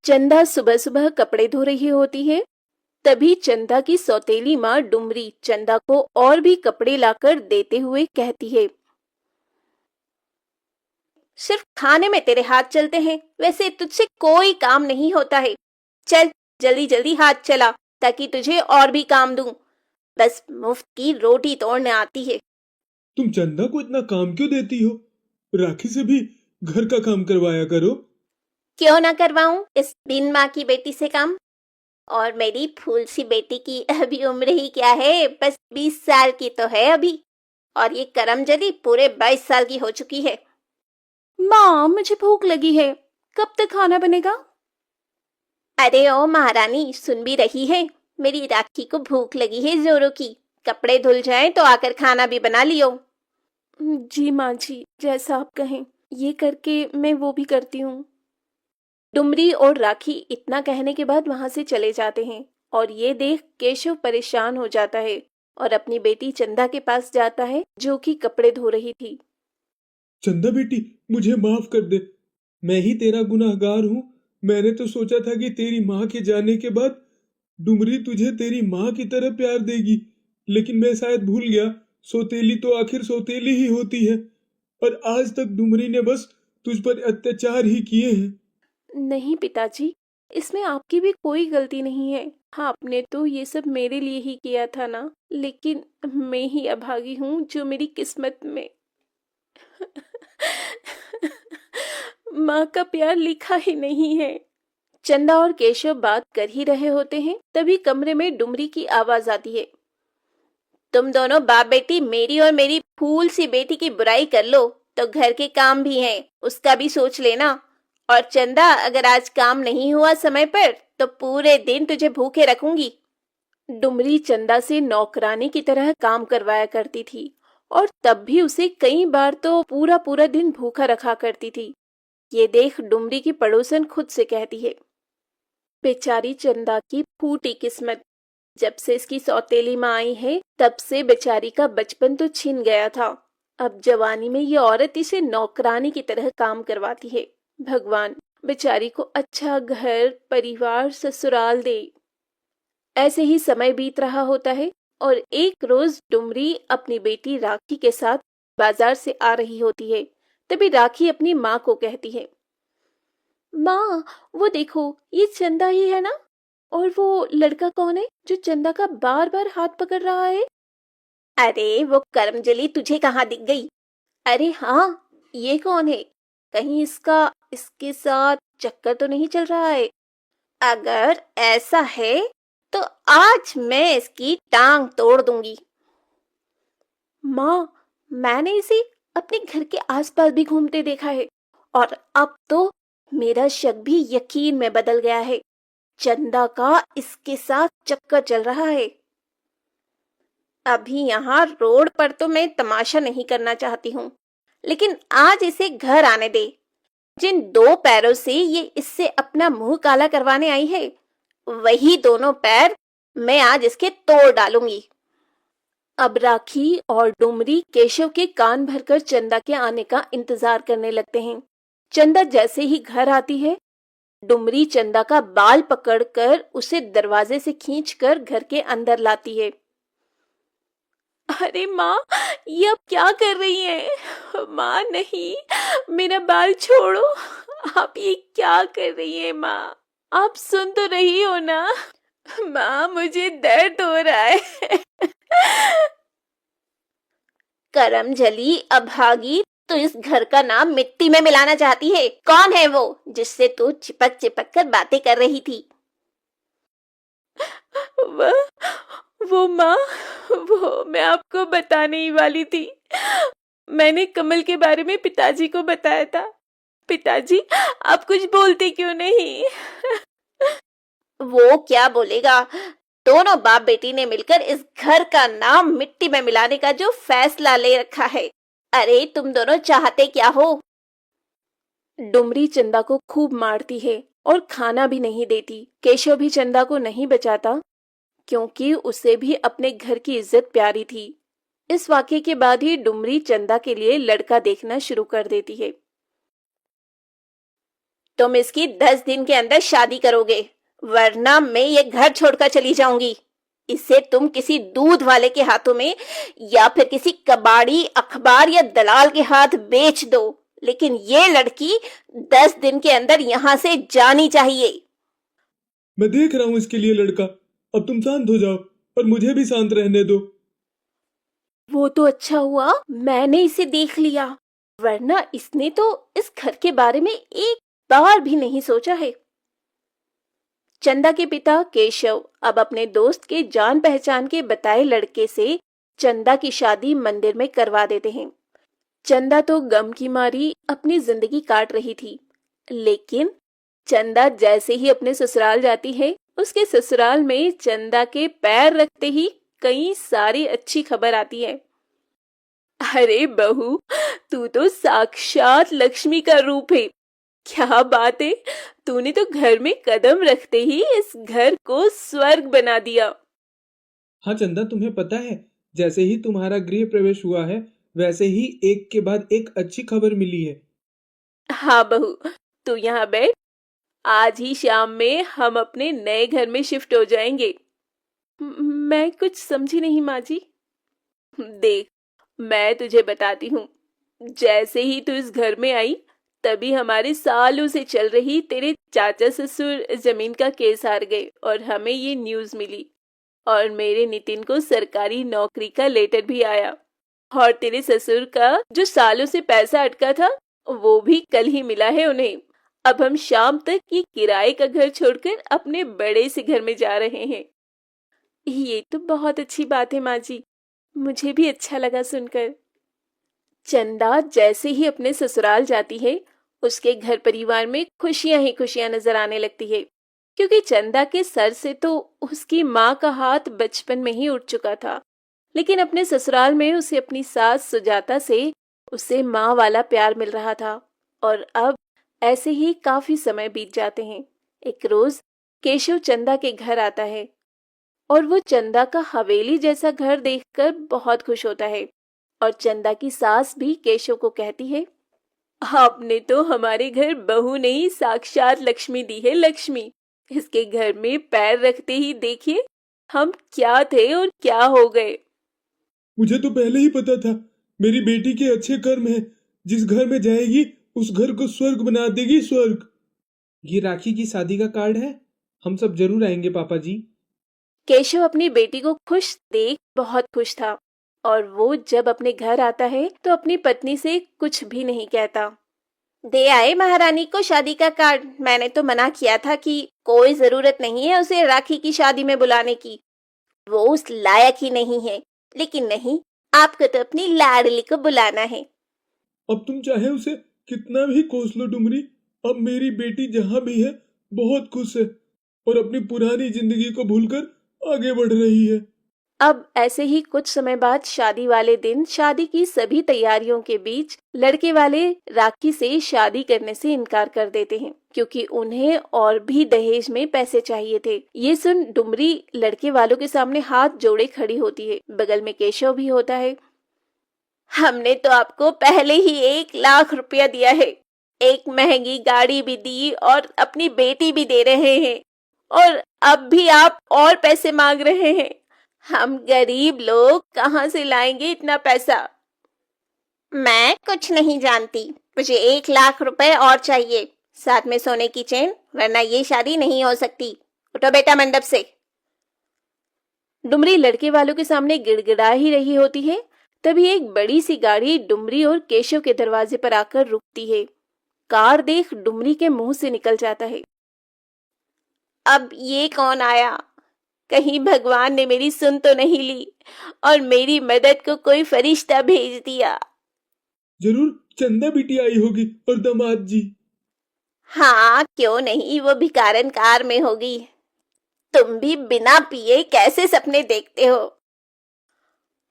चंदा सुबह सुबह कपड़े धो रही होती है। तभी चंदा की सौतेली माँ डुमरी चंदा को और भी कपड़े लाकर देते हुए कहती है, सिर्फ खाने में तेरे हाथ चलते हैं, वैसे तुझसे कोई काम नहीं होता है। चल जल्दी जल्दी हाथ चला ताकि तुझे और भी काम दूं। बस मुफ्त की रोटी तोड़ने आती है। तुम चंदा को इतना काम क्यों देती हो? राखी से भी घर का काम करवाया करो। क्यों ना करवाऊं इस बिन माँ की बेटी से काम। और मेरी फूल सी बेटी की अभी उम्र ही क्या है, बस 20 साल की तो है अभी। और ये करमजदी पूरे 22 साल की हो चुकी है। माँ मुझे भूख लगी है, कब तक खाना बनेगा? अरे ओ महारानी, सुन भी रही है? मेरी राखी को भूख लगी है जोरों की। कपड़े धुल जाएं तो आकर खाना भी बना लियो। जी माँ जी, जैसा आप कहें। ये करके मैं वो भी करती हूँ। डुमरी और राखी इतना कहने के बाद वहां से चले जाते हैं और ये देख केशव परेशान हो जाता है और अपनी बेटी चंदा के पास जाता है जो कि कपड़े धो रही थी। चंदा बेटी, मुझे माफ कर दे। मैं ही तेरा गुनहगार हूँ। मैंने तो सोचा था कि तेरी माँ के जाने के बाद डुमरी तुझे तेरी माँ की तरह प्यार देगी, लेकिन मैं शायद भूल गया। सौतेली तो आखिर सौतेली ही होती है, और आज तक डुमरी ने बस तुझ पर अत्याचार ही किए हैं। नहीं पिताजी, इसमें आपकी भी कोई गलती नहीं है। हाँ, आपने तो ये सब मेरे लिए ही किया था ना, लेकिन मैं ही अभागी हूँ जो मेरी किस्मत में माँ का प्यार लिखा ही नहीं है। चंदा और केशव बात कर ही रहे होते हैं, तभी कमरे में डुमरी की आवाज आती है। तुम दोनों बाप बेटी मेरी और मेरी फूल सी बेटी की बुराई कर लो तो घर के काम भी हैं, उसका भी सोच लेना। और चंदा, अगर आज काम नहीं हुआ समय पर तो पूरे दिन तुझे भूखे रखूंगी। डुमरी चंदा से नौकरानी की तरह काम करवाया करती थी और तब भी उसे कई बार तो पूरा पूरा दिन भूखा रखा करती थी। ये देख डुमरी की पड़ोसन खुद से कहती है, बेचारी चंदा की फूटी किस्मत। जब से इसकी सौतेली माँ आई है तब से बेचारी का बचपन तो छिन गया था। अब जवानी में ये औरत इसे नौकरानी की तरह काम करवाती है। भगवान, बेचारी को अच्छा घर परिवार ससुराल दे। ऐसे ही समय बीत रहा होता है और एक रोज डुमरी अपनी बेटी राखी के साथ बाजार से आ रही होती है। तभी राखी अपनी माँ को कहती है, माँ वो देखो, ये चंदा ही है ना? और वो लड़का कौन है जो चंदा का बार बार हाथ पकड़ रहा है? अरे वो करमजली तुझे कहाँ दिख गई? अरे हाँ, ये कौन है? कहीं इसका इसके साथ चक्कर तो नहीं चल रहा है? अगर ऐसा है तो आज मैं इसकी टांग तोड़ दूंगी। माँ, मैंने इसे अपने घर के आसपास भी घूमते देखा है और अब तो मेरा शक भी यकीन में बदल गया है। चंदा का इसके साथ चक्कर चल रहा है। अभी यहाँ रोड पर तो मैं तमाशा नहीं करना चाहती हूँ, लेकिन आज इसे घर आने दे। जिन दो पैरों से ये इससे अपना मुंह काला करवाने आई है, वही दोनों पैर मैं आज इसके तोड़ डालूंगी। अब राखी और डुमरी केशव के कान भरकर चंदा के आने का इंतजार करने लगते हैं। चंदा जैसे ही घर आती है, डुमरी चंदा का बाल पकड़कर उसे दरवाजे से खींचकर घर के अंदर लाती है। अरे माँ, ये अब क्या कर रही हैं? माँ नहीं, मेरा बाल छोड़ो। आप ये क्या कर रही हैं माँ? आप सुन तो रही हो ना? माँ, मुझे दर्द हो रहा है। करमजली अभागी, तो इस घर का नाम मिट्टी में मिलाना चाहती है। कौन है वो जिससे तू चिपक चिपक कर बातें कर रही थी? वो माँ, वो मैं आपको बताने ही वाली थी। मैंने कमल के बारे में पिताजी को बताया था। पिताजी, आप कुछ बोलते क्यों नहीं? वो क्या बोलेगा? दोनों बाप बेटी ने मिलकर इस घर का नाम मिट्टी में मिलाने का जो फैसला ले रखा है। अरे तुम दोनों चाहते क्या हो? डुमरी चंदा को खूब मारती है और खाना भी नहीं देती। केशव भी चंदा को नहीं बचाता क्योंकि उसे भी अपने घर की इज्जत प्यारी थी। इस वाक्य के बाद ही डुमरी चंदा के लिए लड़का देखना शुरू कर देती है। तुम इसकी 10 दिन के अंदर शादी करोगे, वरना मैं ये घर छोड़कर चली जाऊंगी। इसे तुम किसी दूध वाले के हाथों में या फिर किसी कबाड़ी, अखबार या दलाल के हाथ बेच दो, लेकिन ये लड़की 10 दिन के अंदर यहाँ से जानी चाहिए। मैं देख रहा हूँ इसके लिए लड़का। अब तुम शांत हो जाओ और मुझे भी शांत रहने दो। वो तो अच्छा हुआ मैंने इसे देख लिया, वरना इसने तो इस घर के बारे में एक बार भी नहीं सोचा है। चंदा के पिता केशव अब अपने दोस्त के जान पहचान के बताए लड़के से चंदा की शादी मंदिर में करवा देते हैं। चंदा तो गम की मारी अपनी जिंदगी काट रही थी, लेकिन चंदा जैसे ही अपने ससुराल जाती है, उसके ससुराल में चंदा के पैर रखते ही कई सारी अच्छी खबर आती है। अरे बहू, तू तो साक्षात लक्ष्मी का रूप है। क्या बात है, तूने तो घर में कदम रखते ही इस घर को स्वर्ग बना दिया। हाँ चंदा, तुम्हें पता है, जैसे ही तुम्हारा गृह प्रवेश हुआ है, वैसे ही एक के बाद एक अच्छी खबर मिली है। हाँ बहू, तू यहाँ बैठ। आज ही शाम में हम अपने नए घर में शिफ्ट हो जाएंगे। मैं कुछ समझी नहीं माँ जी। देख, मैं तुझे बताती हूँ। जैसे ही तू इस घर में आई, तभी हमारे सालों से चल रही तेरे चाचा ससुर जमीन का केस हार गए और हमें ये न्यूज़ मिली। और मेरे नितिन को सरकारी नौकरी का लेटर भी आया। और तेरे ससुर का जो सालों से पैसा अटका था, वो भी कल ही मिला है उन्हें। अब हम शाम तक ये किराए का घर छोड़कर अपने बड़े से घर में जा रहे हैं। ये तो बहुत अच्छी बात है माँ जी, मुझे भी अच्छा लगा सुनकर। चंदा जैसे ही अपने ससुराल जाती है, उसके घर परिवार में खुशियां ही खुशियां नजर आने लगती है, क्योंकि चंदा के सर से तो उसकी माँ का हाथ बचपन में ही उठ चुका था। लेकिन अपने ससुराल में उसे अपनी सास सुजाता से उसे माँ वाला प्यार मिल रहा था। और अब ऐसे ही काफी समय बीत जाते हैं। एक रोज केशव चंदा के घर आता है और वो चंदा का हवेली जैसा घर देखकर बहुत खुश होता है। और चंदा की सास भी केशव को कहती है, आपने तो हमारे घर बहू नहीं, साक्षात लक्ष्मी दी है, लक्ष्मी। इसके घर में पैर रखते ही देखिए हम क्या थे और क्या हो गए। मुझे तो पहले ही पता था, मेरी बेटी के अच्छे कर्म हैं। जिस घर में जाएगी उस घर को स्वर्ग बना देगी, स्वर्ग। ये राखी की शादी का कार्ड है, हम सब जरूर आएंगे पापा जी। केशव अपनी बेटी को खुश देख बहुत खुश था, और वो जब अपने घर आता है तो अपनी पत्नी से कुछ भी नहीं कहता। दे आए महारानी को शादी का कार्ड। मैंने तो मना किया था कि कोई जरूरत नहीं है उसे राखी की शादी में बुलाने की, वो उस लायक ही नहीं है। लेकिन नहीं, आपको तो अपनी लाडली को बुलाना है। अब तुम चाहे उसे कितना भी कोस लो डुमरी, अब मेरी बेटी जहाँ भी है बहुत खुश है और अपनी पुरानी जिंदगी को भूलकर आगे बढ़ रही है। अब ऐसे ही कुछ समय बाद शादी वाले दिन शादी की सभी तैयारियों के बीच लड़के वाले राखी से शादी करने से इनकार कर देते हैं, क्योंकि उन्हें और भी दहेज में पैसे चाहिए थे। ये सुन डुमरी लड़के वालों के सामने हाथ जोड़े खड़ी होती है। बगल में केशव भी होता है। हमने तो आपको पहले ही 1 लाख रुपया दिया है, एक महंगी गाड़ी भी दी और अपनी बेटी भी दे रहे हैं, और अब भी आप और पैसे मांग रहे हैं। हम गरीब लोग कहाँ से लाएंगे इतना पैसा? मैं कुछ नहीं जानती, मुझे 1 लाख रुपए और चाहिए, साथ में सोने की चेन, वरना ये शादी नहीं हो सकती। उठो बेटा मंडप से। डुमरी लड़के वालों के सामने गिड़गिड़ा ही रही होती है, तभी एक बड़ी सी गाड़ी डुमरी और केशव के दरवाजे पर आकर रुकती है। कार देख डुमरी के मुंह से निकल जाता है, अब ये कौन आया? कहीं भगवान ने मेरी सुन तो नहीं ली और मेरी मदद को कोई फरिश्ता भेज दिया। जरूर चंदा बेटी आई होगी और दामाद जी। हाँ, क्यों नहीं, वो भिकारन कार में होगी। तुम भी बिना पिए कैसे सपने देखते हो?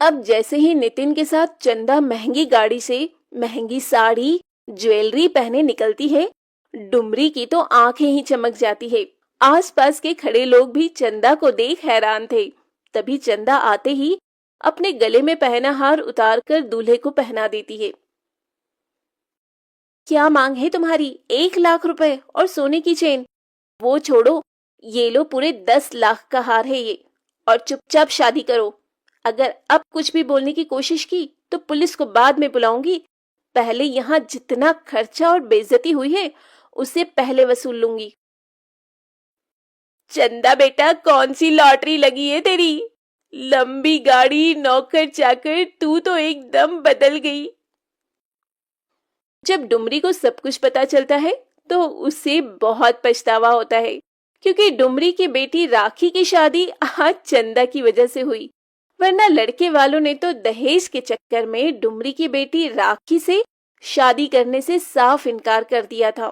अब जैसे ही नितिन के साथ चंदा महंगी गाड़ी से महंगी साड़ी, ज्वेलरी पहने निकलती है, डुमरी की तो आंखें ही चमक जाती है। आसपास के खड़े लोग भी चंदा को देख हैरान थे। तभी चंदा आते ही अपने गले में पहना हार उतारकर दूल्हे को पहना देती है। क्या मांग है तुम्हारी? 1 लाख रुपए और सोने की चेन? वो छोड़ो, ये लो पूरे 10 लाख का हार है ये, और चुपचाप शादी करो। अगर अब कुछ भी बोलने की कोशिश की तो पुलिस को बाद में बुलाऊंगी। पहले यहाँ जितना खर्चा और बेइज्जती हुई है उसे पहले वसूल लूंगी। चंदा बेटा, कौन सी लॉटरी लगी है तेरी? लंबी गाड़ी, नौकर चाकर, तू तो एकदम बदल गई। जब डुमरी को सब कुछ पता चलता है तो उसे बहुत पछतावा होता है, क्योंकि डुमरी की बेटी राखी की शादी आज चंदा की वजह से हुई, वरना लड़के वालों ने तो दहेज के चक्कर में डुमरी की बेटी राखी से शादी करने से साफ इनकार कर दिया था।